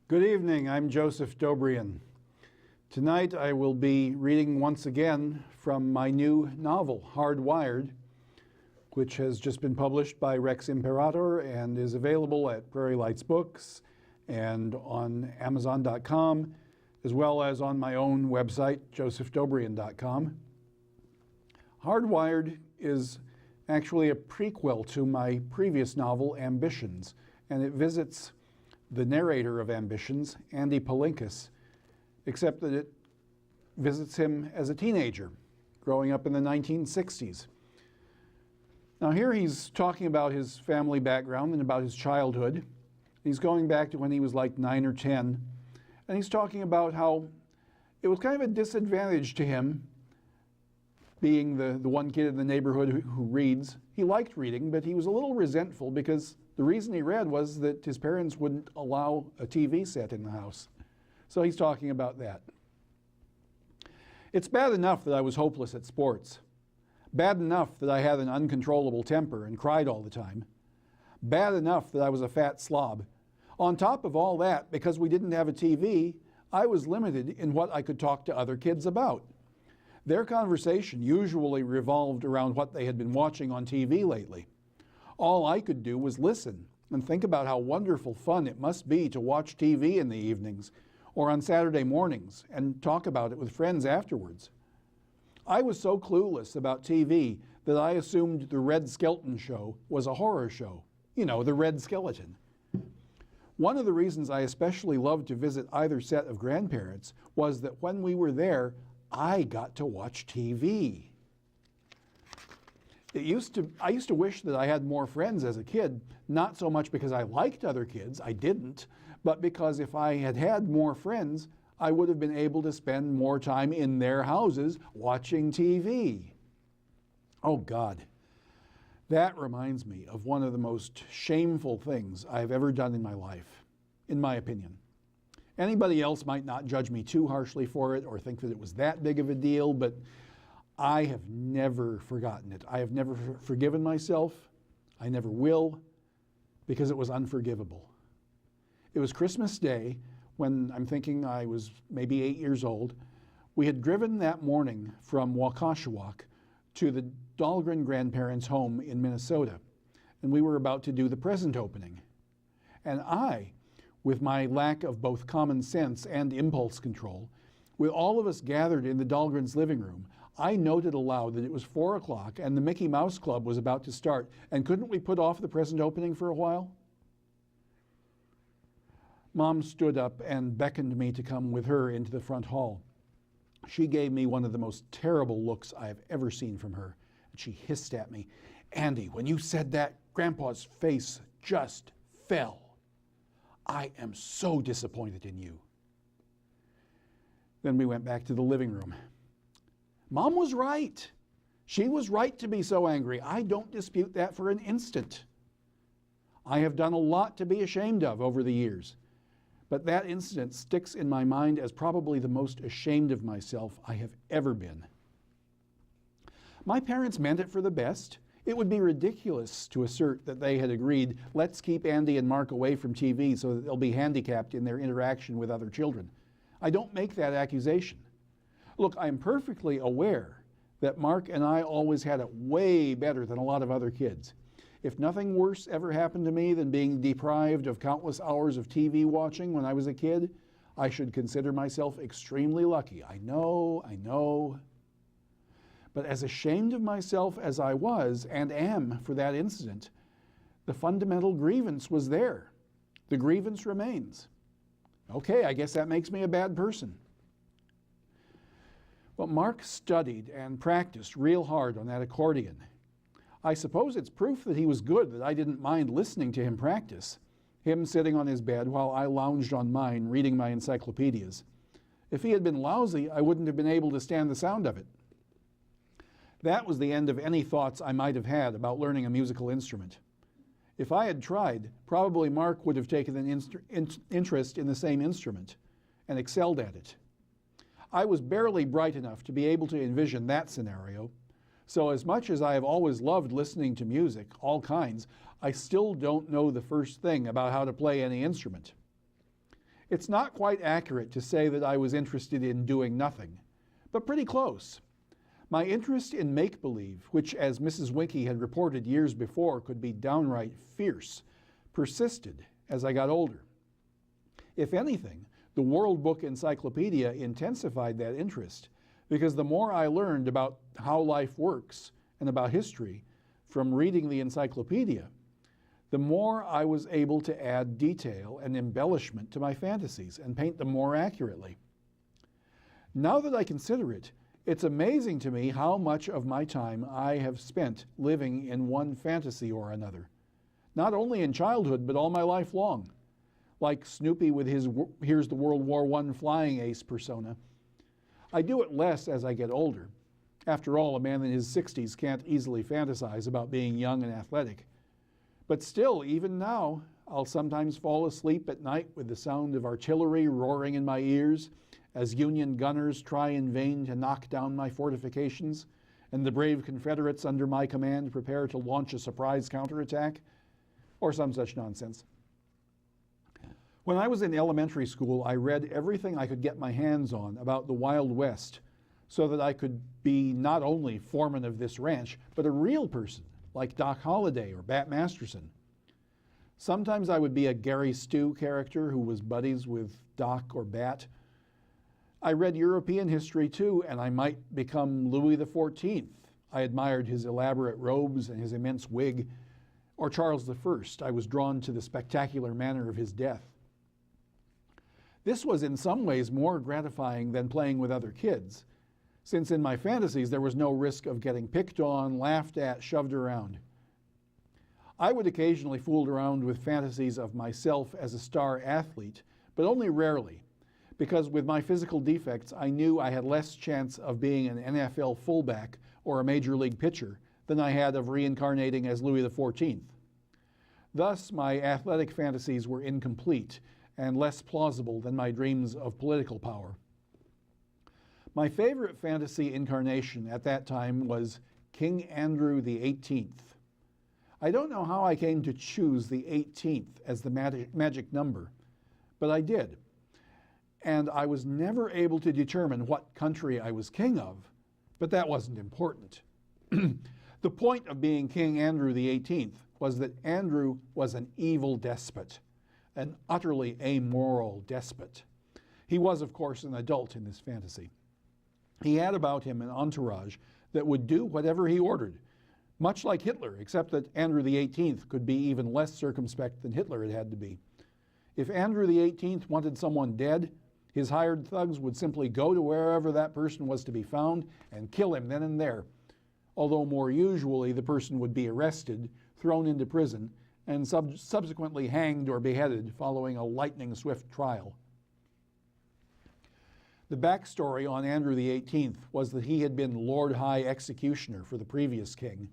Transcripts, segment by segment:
Good evening, I'm Joseph Dobrian. Tonight I will be reading once again from my new novel, Hardwired, which has just been published by Rex Imperator and is available at Prairie Lights Books and on Amazon.com, as well as on my own website, josephdobrian.com. Hardwired is actually a prequel to my previous novel, Ambitions, and it visits the narrator of Ambitions, Andy Palinkas, except that it visits him as a teenager, growing up in the 1960s. Now here he's talking about his family background and about his childhood. He's going back to when he was like 9 or 10, and he's talking about how it was kind of a disadvantage to him being the one kid in the neighborhood who reads. He liked reading, but he was a little resentful because the reason he read was that his parents wouldn't allow a TV set in the house. So he's talking about that. It's bad enough that I was hopeless at sports. Bad enough that I had an uncontrollable temper and cried all the time. Bad enough that I was a fat slob. On top of all that, because we didn't have a TV, I was limited in what I could talk to other kids about. Their conversation usually revolved around what they had been watching on TV lately. All I could do was listen and think about how wonderful fun it must be to watch TV in the evenings or on Saturday mornings and talk about it with friends afterwards. I was so clueless about TV that I assumed the Red Skelton show was a horror show. You know, the Red Skeleton. One of the reasons I especially loved to visit either set of grandparents was that when we were there, I got to watch TV. I used to wish that I had more friends as a kid, not so much because I liked other kids, I didn't, but because if I had had more friends, I would have been able to spend more time in their houses watching TV. Oh God, that reminds me of one of the most shameful things I've ever done in my life, in my opinion. Anybody else might not judge me too harshly for it or think that it was that big of a deal, but I have never forgotten it. I have never forgiven myself. I never will, because it was unforgivable. It was Christmas Day when I'm thinking I was maybe 8 years old. We had driven that morning from Waukesha to the Dahlgren grandparents' home in Minnesota, and we were about to do the present opening. And I, with my lack of both common sense and impulse control, with all of us gathered in the Dahlgrens' living room, I noted aloud that it was 4 o'clock and the Mickey Mouse Club was about to start, and couldn't we put off the present opening for a while? Mom stood up and beckoned me to come with her into the front hall. She gave me one of the most terrible looks I have ever seen from her, and she hissed at me, "Andy, when you said that, Grandpa's face just fell. I am so disappointed in you." Then we went back to the living room. Mom was right. She was right to be so angry. I don't dispute that for an instant. I have done a lot to be ashamed of over the years, but that incident sticks in my mind as probably the most ashamed of myself I have ever been. My parents meant it for the best. It would be ridiculous to assert that they had agreed, let's keep Andy and Mark away from TV so that they'll be handicapped in their interaction with other children. I don't make that accusation. Look, I'm perfectly aware that Mark and I always had it way better than a lot of other kids. If nothing worse ever happened to me than being deprived of countless hours of TV watching when I was a kid, I should consider myself extremely lucky. I know. But as ashamed of myself as I was and am for that incident, the fundamental grievance was there. The grievance remains. Okay, I guess that makes me a bad person. Well, Mark studied and practiced real hard on that accordion. I suppose it's proof that he was good that I didn't mind listening to him practice, him sitting on his bed while I lounged on mine reading my encyclopedias. If he had been lousy, I wouldn't have been able to stand the sound of it. That was the end of any thoughts I might have had about learning a musical instrument. If I had tried, probably Mark would have taken an interest in the same instrument and excelled at it. I was barely bright enough to be able to envision that scenario, so as much as I have always loved listening to music, all kinds, I still don't know the first thing about how to play any instrument. It's not quite accurate to say that I was interested in doing nothing, but pretty close. My interest in make-believe, which as Mrs. Winkie had reported years before could be downright fierce, persisted as I got older. If anything, the World Book Encyclopedia intensified that interest, because the more I learned about how life works and about history from reading the encyclopedia, the more I was able to add detail and embellishment to my fantasies and paint them more accurately. Now that I consider it, it's amazing to me how much of my time I have spent living in one fantasy or another, not only in childhood, but all my life long. Like Snoopy with his "Here's the World War I flying ace" persona. I do it less as I get older. After all, a man in his 60s can't easily fantasize about being young and athletic. But still, even now, I'll sometimes fall asleep at night with the sound of artillery roaring in my ears as Union gunners try in vain to knock down my fortifications, and the brave Confederates under my command prepare to launch a surprise counterattack, or some such nonsense. When I was in elementary school, I read everything I could get my hands on about the Wild West so that I could be not only foreman of this ranch, but a real person like Doc Holliday or Bat Masterson. Sometimes I would be a Gary Stu character who was buddies with Doc or Bat. I read European history too, and I might become Louis XIV. I admired his elaborate robes and his immense wig. Or Charles I. I was drawn to the spectacular manner of his death. This was in some ways more gratifying than playing with other kids, since in my fantasies there was no risk of getting picked on, laughed at, shoved around. I would occasionally fool around with fantasies of myself as a star athlete, but only rarely, because with my physical defects I knew I had less chance of being an NFL fullback or a major league pitcher than I had of reincarnating as Louis XIV. Thus, my athletic fantasies were incomplete and less plausible than my dreams of political power. My favorite fantasy incarnation at that time was King Andrew XVIII. I don't know how I came to choose the 18th as the magic number, but I did. And I was never able to determine what country I was king of, but that wasn't important. The point of being King Andrew XVIII was that Andrew was an evil despot, an utterly amoral despot. He was, of course, an adult in this fantasy. He had about him an entourage that would do whatever he ordered, much like Hitler, except that Andrew XVIII could be even less circumspect than Hitler had to be. If Andrew XVIII wanted someone dead, his hired thugs would simply go to wherever that person was to be found and kill him then and there, although more usually the person would be arrested, thrown into prison, and subsequently hanged or beheaded following a lightning-swift trial. The backstory on Andrew XVIII was that he had been Lord High Executioner for the previous king.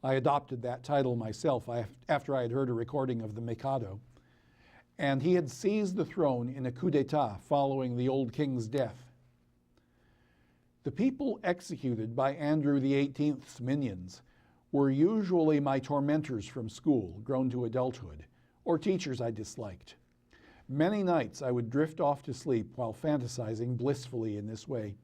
I adopted that title myself after I had heard a recording of the Mikado. And he had seized the throne in a coup d'etat following the old king's death. The people executed by Andrew XVIII's minions were usually my tormentors from school, grown to adulthood, or teachers I disliked. Many nights I would drift off to sleep while fantasizing blissfully in this way.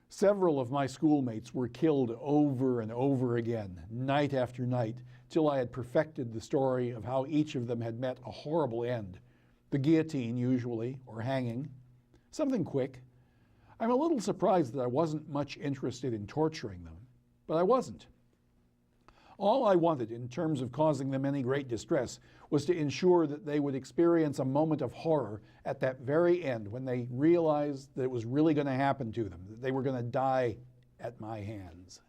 Several of my schoolmates were killed over and over again, night after night, till I had perfected the story of how each of them had met a horrible end. The guillotine, usually, or hanging. Something quick. I'm a little surprised that I wasn't much interested in torturing them, but I wasn't. All I wanted in terms of causing them any great distress was to ensure that they would experience a moment of horror at that very end when they realized that it was really going to happen to them, that they were going to die at my hands.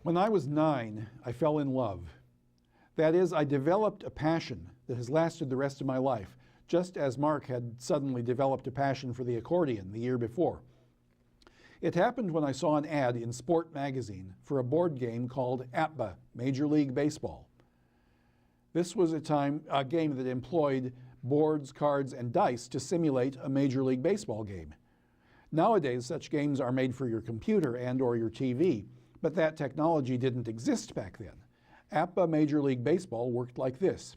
When I was 9, I fell in love. That is, I developed a passion that has lasted the rest of my life, just as Mark had suddenly developed a passion for the accordion the year before. It happened when I saw an ad in Sport magazine for a board game called APBA, Major League Baseball. This was a game that employed boards, cards, and dice to simulate a Major League Baseball game. Nowadays, such games are made for your computer and or your TV, But that technology didn't exist back then. APA Major League Baseball worked like this.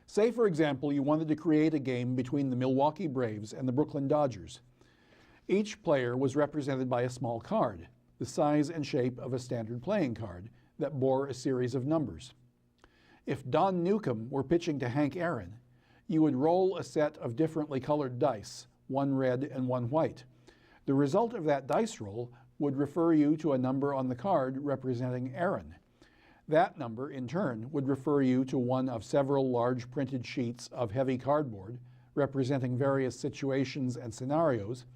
Say, for example, you wanted to create a game between the Milwaukee Braves and the Brooklyn Dodgers. Each player was represented by a small card, the size and shape of a standard playing card, that bore a series of numbers. If Don Newcomb were pitching to Hank Aaron, you would roll a set of differently colored dice, one red and one white. The result of that dice roll would refer you to a number on the card representing Aaron. That number, in turn, would refer you to one of several large printed sheets of heavy cardboard representing various situations and scenarios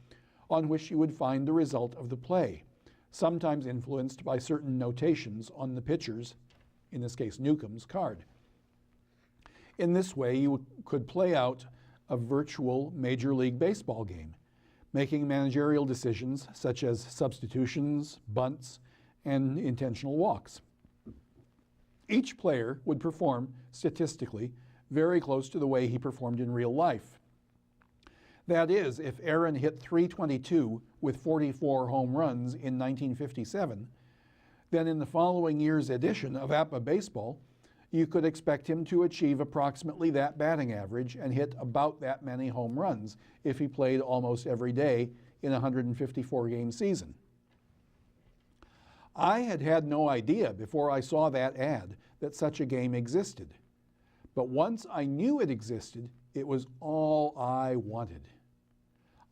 on which you would find the result of the play, sometimes influenced by certain notations on the pitcher's, in this case Newcomb's, card. In this way, you could play out a virtual Major League Baseball game, making managerial decisions such as substitutions, bunts, and intentional walks. Each player would perform, statistically, very close to the way he performed in real life. That is, if Aaron hit .322 with 44 home runs in 1957, then in the following year's edition of APA Baseball, you could expect him to achieve approximately that batting average and hit about that many home runs if he played almost every day in a 154-game season. I had no idea before I saw that ad that such a game existed. But once I knew it existed, it was all I wanted.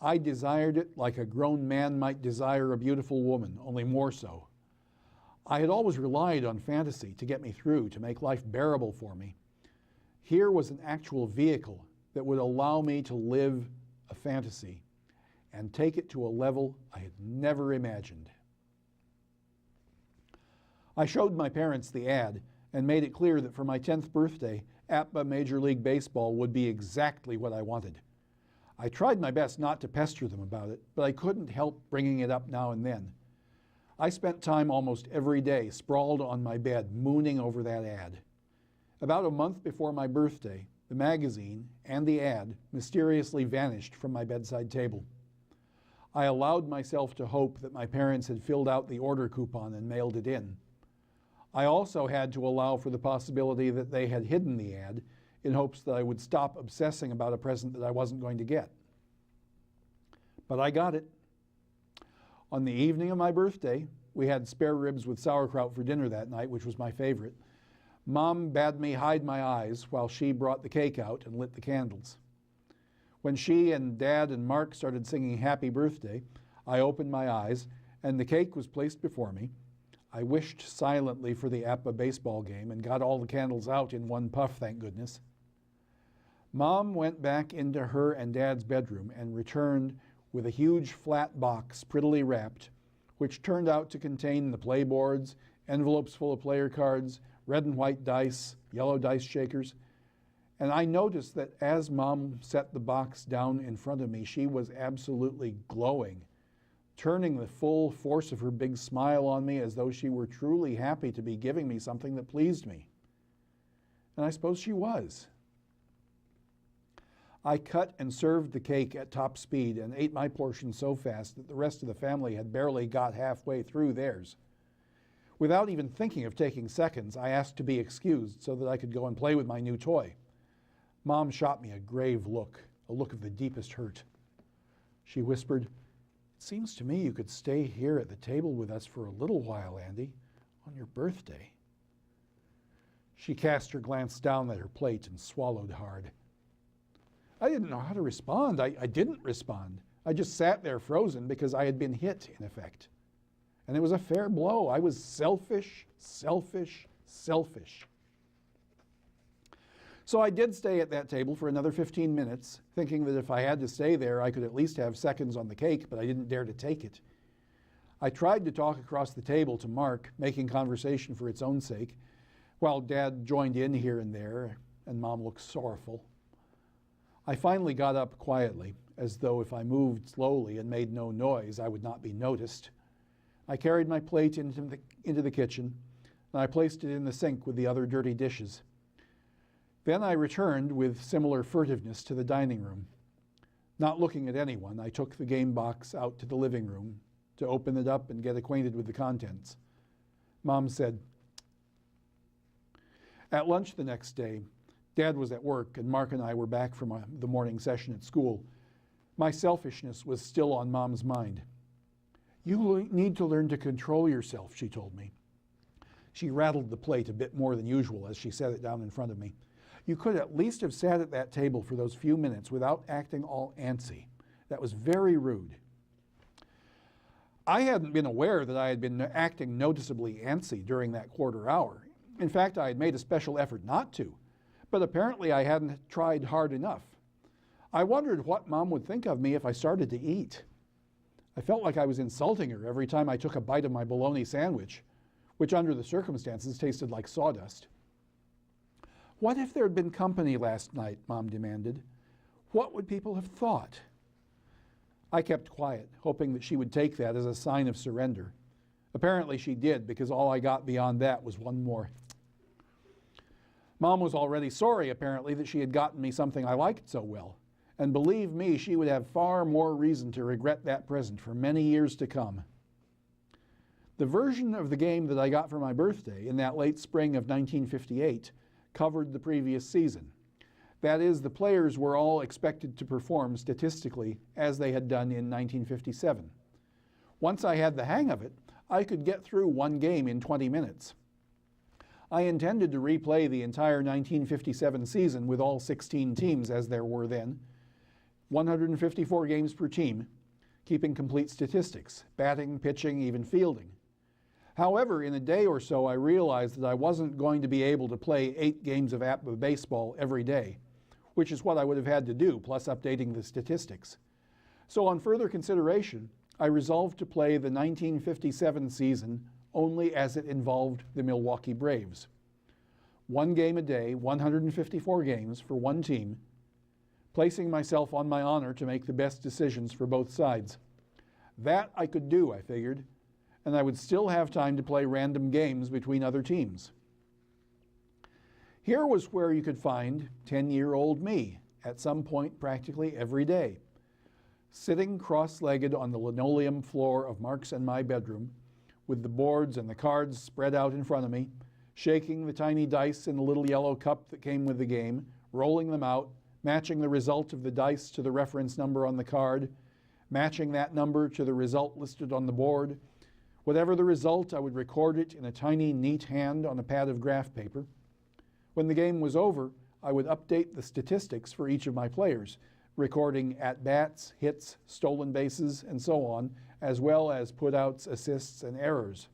I desired it like a grown man might desire a beautiful woman, only more so. I had always relied on fantasy to get me through, to make life bearable for me. Here was an actual vehicle that would allow me to live a fantasy and take it to a level I had never imagined. I showed my parents the ad and made it clear that for my 10th birthday, APA Major League Baseball would be exactly what I wanted. I tried my best not to pester them about it, but I couldn't help bringing it up now and then. I spent time almost every day sprawled on my bed, mooning over that ad. About a month before my birthday, the magazine and the ad mysteriously vanished from my bedside table. I allowed myself to hope that my parents had filled out the order coupon and mailed it in. I also had to allow for the possibility that they had hidden the ad in hopes that I would stop obsessing about a present that I wasn't going to get. But I got it. On the evening of my birthday, we had spare ribs with sauerkraut for dinner that night, which was my favorite. Mom bade me hide my eyes while she brought the cake out and lit the candles. When she and Dad and Mark started singing Happy Birthday, I opened my eyes and the cake was placed before me. I wished silently for the APA baseball game and got all the candles out in one puff, thank goodness. Mom went back into her and Dad's bedroom and returned with a huge flat box prettily wrapped, which turned out to contain the play boards, envelopes full of player cards, red and white dice, yellow dice shakers. And I noticed that as Mom set the box down in front of me, she was absolutely glowing, turning the full force of her big smile on me as though she were truly happy to be giving me something that pleased me. And I suppose she was. I cut and served the cake at top speed and ate my portion so fast that the rest of the family had barely got halfway through theirs. Without even thinking of taking seconds, I asked to be excused so that I could go and play with my new toy. Mom shot me a grave look, a look of the deepest hurt. She whispered, "It seems to me you could stay here at the table with us for a little while, Andy, on your birthday." She cast her glance down at her plate and swallowed hard. I didn't know how to respond. I didn't respond. I just sat there frozen because I had been hit, in effect. And it was a fair blow. I was selfish, selfish, selfish. So I did stay at that table for another 15 minutes, thinking that if I had to stay there, I could at least have seconds on the cake, but I didn't dare to take it. I tried to talk across the table to Mark, making conversation for its own sake, while Dad joined in here and there, and Mom looked sorrowful. I finally got up quietly, as though if I moved slowly and made no noise, I would not be noticed. I carried my plate into the kitchen, and I placed it in the sink with the other dirty dishes. Then I returned with similar furtiveness to the dining room. Not looking at anyone, I took the game box out to the living room to open it up and get acquainted with the contents. Mom said, at lunch the next day, Dad was at work and Mark and I were back from the morning session at school. My selfishness was still on Mom's mind. You need to learn to control yourself, she told me. She rattled the plate a bit more than usual as she set it down in front of me. You could at least have sat at that table for those few minutes without acting all antsy. That was very rude. I hadn't been aware that I had been acting noticeably antsy during that quarter hour. In fact, I had made a special effort not to, but apparently I hadn't tried hard enough. I wondered what Mom would think of me if I started to eat. I felt like I was insulting her every time I took a bite of my bologna sandwich, which under the circumstances tasted like sawdust. What if there had been company last night, Mom demanded? What would people have thought? I kept quiet, hoping that she would take that as a sign of surrender. Apparently she did, because all I got beyond that was one more. Mom was already sorry, apparently, that she had gotten me something I liked so well. And believe me, she would have far more reason to regret that present for many years to come. The version of the game that I got for my birthday in that late spring of 1958 covered the previous season. That is, the players were all expected to perform statistically as they had done in 1957. Once I had the hang of it, I could get through one game in 20 minutes. I intended to replay the entire 1957 season with all 16 teams as there were then, 154 games per team, keeping complete statistics, batting, pitching, even fielding. However, in a day or so, I realized that I wasn't going to be able to play 8 games of baseball every day, which is what I would have had to do, plus updating the statistics. So on further consideration, I resolved to play the 1957 season only as it involved the Milwaukee Braves. 1 game a day, 154 games for one team, placing myself on my honor to make the best decisions for both sides. That I could do, I figured, and I would still have time to play random games between other teams. Here was where you could find 10-year-old me at some point practically every day, sitting cross-legged on the linoleum floor of Mark's and my bedroom, with the boards and the cards spread out in front of me, shaking the tiny dice in the little yellow cup that came with the game, rolling them out, matching the result of the dice to the reference number on the card, matching that number to the result listed on the board. Whatever the result, I would record it in a tiny, neat hand on a pad of graph paper. When the game was over, I would update the statistics for each of my players, recording at-bats, hits, stolen bases, and so on, as well as put-outs, assists, and errors.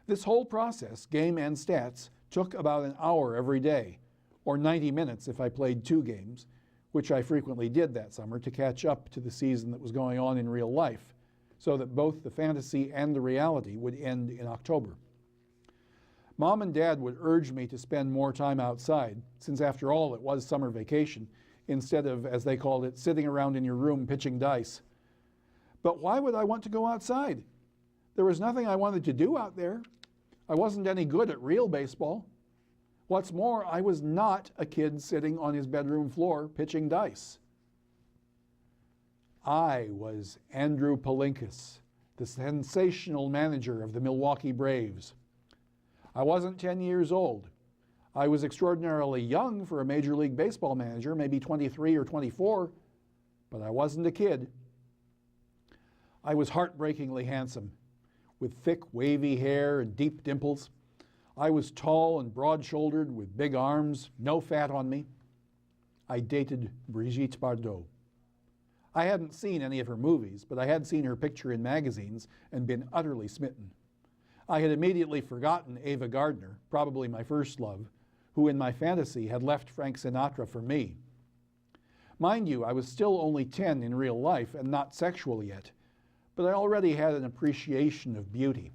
This whole process, game and stats, took about an hour every day, or 90 minutes if I played 2 games, which I frequently did that summer to catch up to the season that was going on in real life, so that both the fantasy and the reality would end in October. Mom and Dad would urge me to spend more time outside, since after all it was summer vacation, instead of, as they called it, sitting around in your room pitching dice. But why would I want to go outside? There was nothing I wanted to do out there. I wasn't any good at real baseball. What's more, I was not a kid sitting on his bedroom floor pitching dice. I was Andrew Palinkas, the sensational manager of the Milwaukee Braves. I wasn't 10 years old. I was extraordinarily young for a Major League Baseball manager, maybe 23 or 24, but I wasn't a kid. I was heartbreakingly handsome, with thick, wavy hair and deep dimples. I was tall and broad-shouldered with big arms, no fat on me. I dated Brigitte Bardot. I hadn't seen any of her movies, but I had seen her picture in magazines and been utterly smitten. I had immediately forgotten Ava Gardner, probably my first love, who in my fantasy had left Frank Sinatra for me. Mind you, I was still only 10 in real life and not sexual yet, but I already had an appreciation of beauty.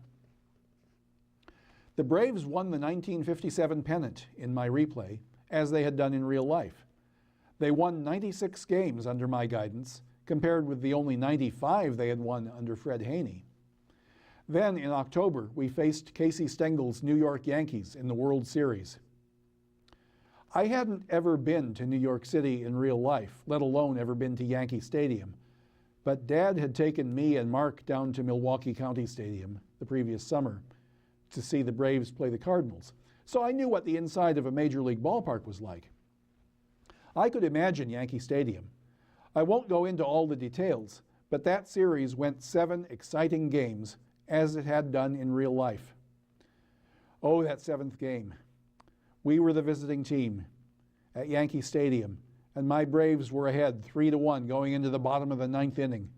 The Braves won the 1957 pennant in my replay, as they had done in real life. They won 96 games under my guidance, compared with the only 95 they had won under Fred Haney. Then, in October, we faced Casey Stengel's New York Yankees in the World Series. I hadn't ever been to New York City in real life, let alone ever been to Yankee Stadium, But Dad had taken me and Mark down to Milwaukee County Stadium the previous summer to see the Braves play the Cardinals. So I knew what the inside of a major league ballpark was like. I could imagine Yankee Stadium. I won't go into all the details, but that series went 7 exciting games as it had done in real life. Oh, that 7th game. We were the visiting team at Yankee Stadium, and my Braves were ahead 3-1 going into the bottom of the 9th inning.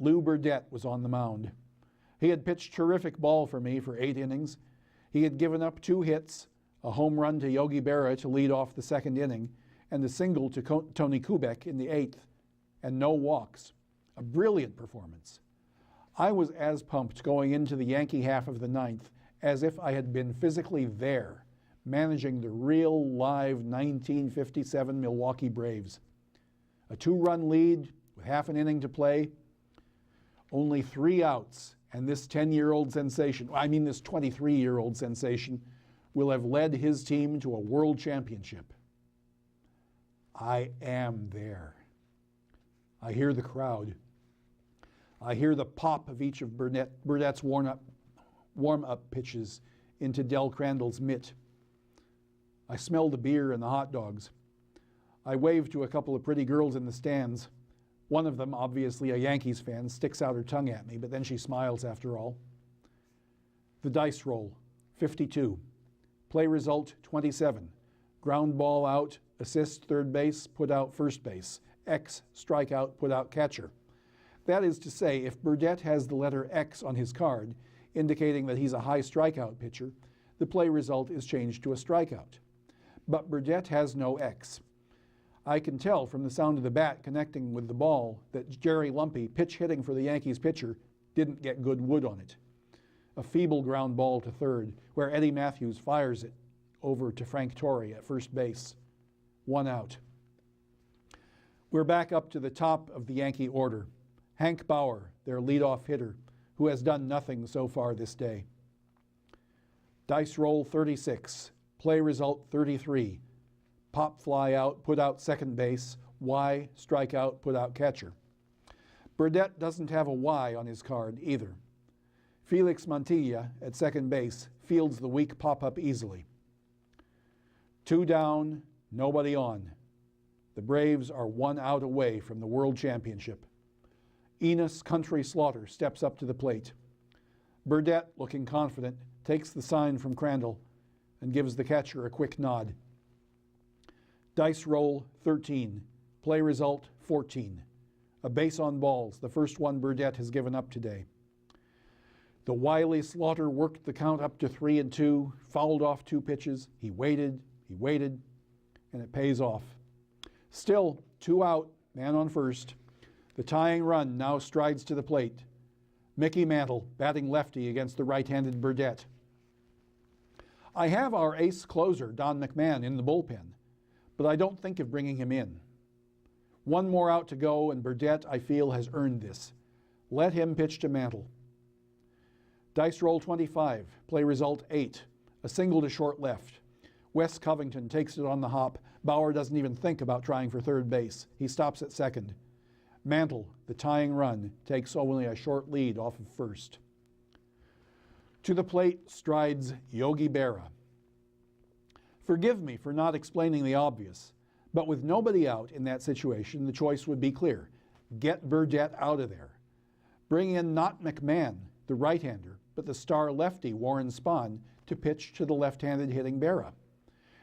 Lou Burdett was on the mound. He had pitched terrific ball for me for 8 innings. He had given up 2 hits, a home run to Yogi Berra to lead off the 2nd inning, and a single to Tony Kubek in the 8th, and no walks. A brilliant performance. I was as pumped going into the Yankee half of the 9th as if I had been physically there, managing the real, live 1957 Milwaukee Braves. A 2-run lead with half an inning to play, only 3 outs, and this 10-year-old sensation, this 23-year-old sensation, will have led his team to a world championship. I am there. I hear the crowd. I hear the pop of each of Burdett's warm-up pitches into Del Crandall's mitt. I smell the beer and the hot dogs. I wave to a couple of pretty girls in the stands. One of them, obviously a Yankees fan, sticks out her tongue at me, but then she smiles after all. The dice roll, 52. Play result, 27. Ground ball out, assist third base, put out first base. X, strikeout, put out catcher. That is to say, if Burdett has the letter X on his card, indicating that he's a high strikeout pitcher, the play result is changed to a strikeout. But Burdett has no X. I can tell from the sound of the bat connecting with the ball that Jerry Lumpy, pitch hitting for the Yankees pitcher, didn't get good wood on it. A feeble ground ball to third, where Eddie Matthews fires it over to Frank Torrey at first base. 1 out. We're back up to the top of the Yankee order. Hank Bauer, their leadoff hitter, who has done nothing so far this day. Dice roll, 36. Play result, 33. Pop fly out, put out second base. Y, strikeout, put out catcher. Burdett doesn't have a Y on his card either. Felix Montilla at second base fields the weak pop-up easily. 2 down, nobody on. The Braves are 1 out away from the World Championship. Enos Country Slaughter steps up to the plate. Burdett, looking confident, takes the sign from Crandall and gives the catcher a quick nod. Dice roll, 13. Play result, 14. A base on balls, the first one Burdett has given up today. The wily Slaughter worked the count up to 3-2, fouled off 2 pitches. He waited, and it pays off. Still, 2 out, man on first. The tying run now strides to the plate. Mickey Mantle batting lefty against the right-handed Burdett. I have our ace closer, Don McMahon, in the bullpen, but I don't think of bringing him in. 1 more out to go, and Burdett, I feel, has earned this. Let him pitch to Mantle. Dice roll, 25. Play result, 8. A single to short left. Wes Covington takes it on the hop. Bauer doesn't even think about trying for third base. He stops at second. Mantle, the tying run, takes only a short lead off of first. To the plate strides Yogi Berra. Forgive me for not explaining the obvious, but with nobody out in that situation, the choice would be clear. Get Burdett out of there. Bring in not McMahon, the right-hander, but the star lefty Warren Spahn to pitch to the left-handed hitting Berra.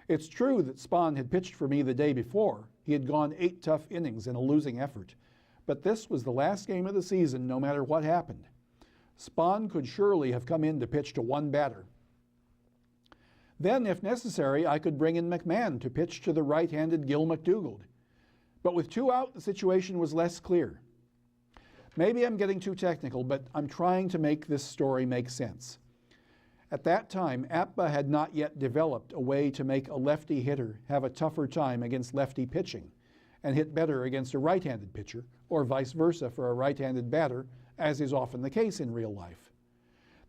It's true that Spahn had pitched for me the day before. He had gone 8 tough innings in a losing effort. But this was the last game of the season, no matter what happened. Spahn could surely have come in to pitch to 1 batter. Then, if necessary, I could bring in McMahon to pitch to the right-handed Gil McDougald. But with 2 out, the situation was less clear. Maybe I'm getting too technical, but I'm trying to make this story make sense. At that time, APBA had not yet developed a way to make a lefty hitter have a tougher time against lefty pitching and hit better against a right-handed pitcher, or vice versa for a right-handed batter, as is often the case in real life.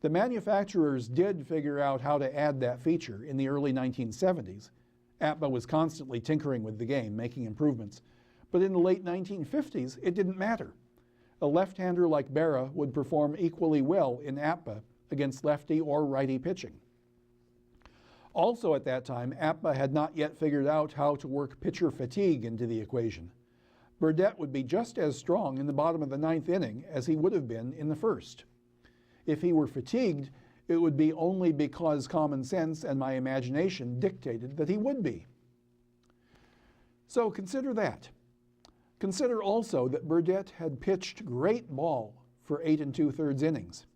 The manufacturers did figure out how to add that feature in the early 1970s. APBA was constantly tinkering with the game, making improvements. But in the late 1950s, it didn't matter. a left-hander like Berra would perform equally well in APBA against lefty or righty pitching. Also at that time, APBA had not yet figured out how to work pitcher fatigue into the equation. Burdette would be just as strong in the bottom of the ninth inning as he would have been in the first. If he were fatigued, it would be only because common sense and my imagination dictated that he would be. So consider that. Consider also that Burdette had pitched great ball for 8 2/3 innings.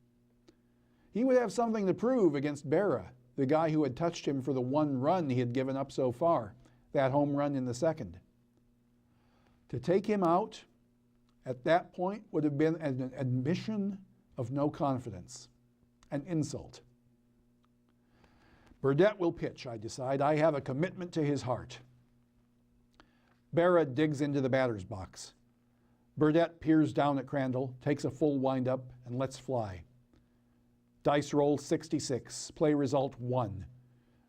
He would have something to prove against Berra, the guy who had touched him for the one run he had given up so far, that home run in the second. To take him out at that point would have been an admission of no confidence, an insult. Burdette will pitch, I decide. I have a commitment to his heart. Berra digs into the batter's box. Burdette peers down at Crandall, takes a full windup, and lets fly. Dice roll 66, play result 1.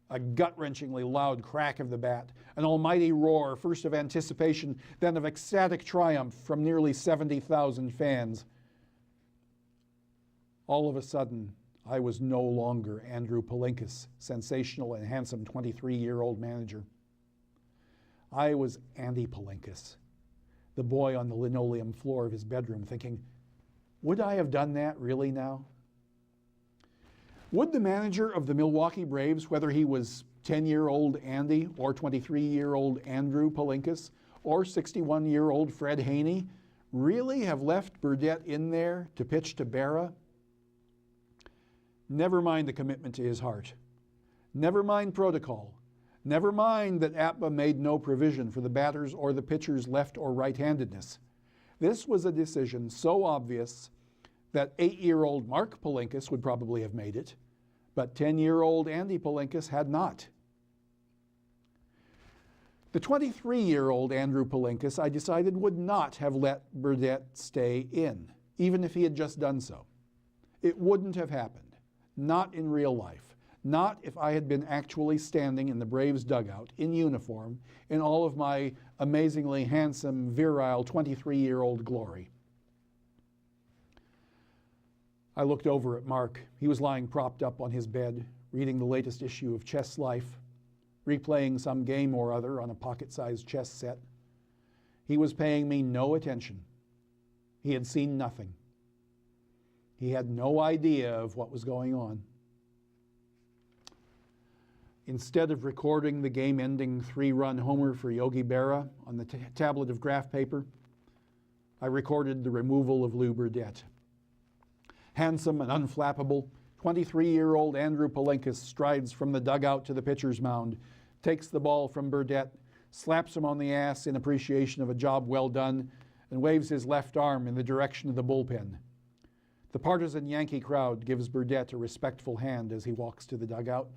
A gut-wrenchingly loud crack of the bat, an almighty roar, first of anticipation, then of ecstatic triumph from nearly 70,000 fans. All of a sudden, I was no longer Andrew Palinkas, sensational and handsome 23-year-old manager. I was Andy Palinkas, the boy on the linoleum floor of his bedroom, thinking, would I have done that really now? Would the manager of the Milwaukee Braves, whether he was 10-year-old Andy or 23-year-old Andrew Palinkas or 61-year-old Fred Haney, really have left Burdette in there to pitch to Berra? Never mind the commitment to his heart. Never mind protocol. Never mind that APBA made no provision for the batter's or the pitcher's left or right-handedness. This was a decision so obvious that 8-year-old Mark Palinkas would probably have made it, but 10-year-old Andy Palinkas had not. The 23-year-old Andrew Palinkas, I decided, would not have let Burdette stay in, even if he had just done so. It wouldn't have happened, not in real life. Not if I had been actually standing in the Braves dugout in uniform in all of my amazingly handsome, virile 23-year-old glory. I looked over at Mark. He was lying propped up on his bed, reading the latest issue of Chess Life, replaying some game or other on a pocket-sized chess set. He was paying me no attention. He had seen nothing. He had no idea of what was going on. Instead of recording the game-ending 3-run homer for Yogi Berra on the tablet of graph paper, I recorded the removal of Lou Burdette. Handsome and unflappable, 23-year-old Andrew Palinkas strides from the dugout to the pitcher's mound, takes the ball from Burdette, slaps him on the ass in appreciation of a job well done, and waves his left arm in the direction of the bullpen. The partisan Yankee crowd gives Burdette a respectful hand as he walks to the dugout.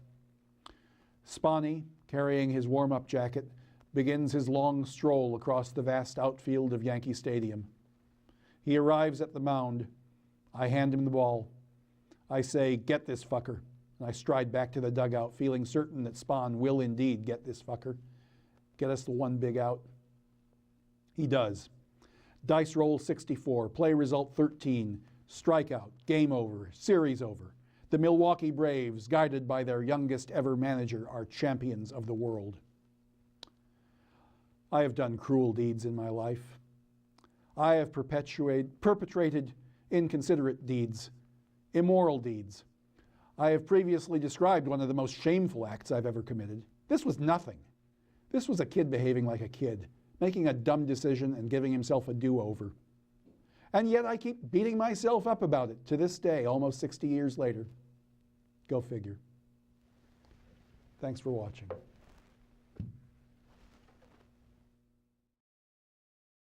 Sponny, carrying his warm-up jacket, begins his long stroll across the vast outfield of Yankee Stadium. He arrives at the mound. I hand him the ball. I say, "Get this fucker." And I stride back to the dugout, feeling certain that Spahn will indeed get this fucker, get us the one big out. He does. Dice roll 64, play result 13, strikeout, game over, series over. The Milwaukee Braves, guided by their youngest ever manager, are champions of the world. I have done cruel deeds in my life. I have perpetrated inconsiderate deeds, immoral deeds. I have previously described one of the most shameful acts I've ever committed. This was nothing. This was a kid behaving like a kid, making a dumb decision and giving himself a do-over. And yet I keep beating myself up about it to this day, almost 60 years later. Go figure. Thanks for watching.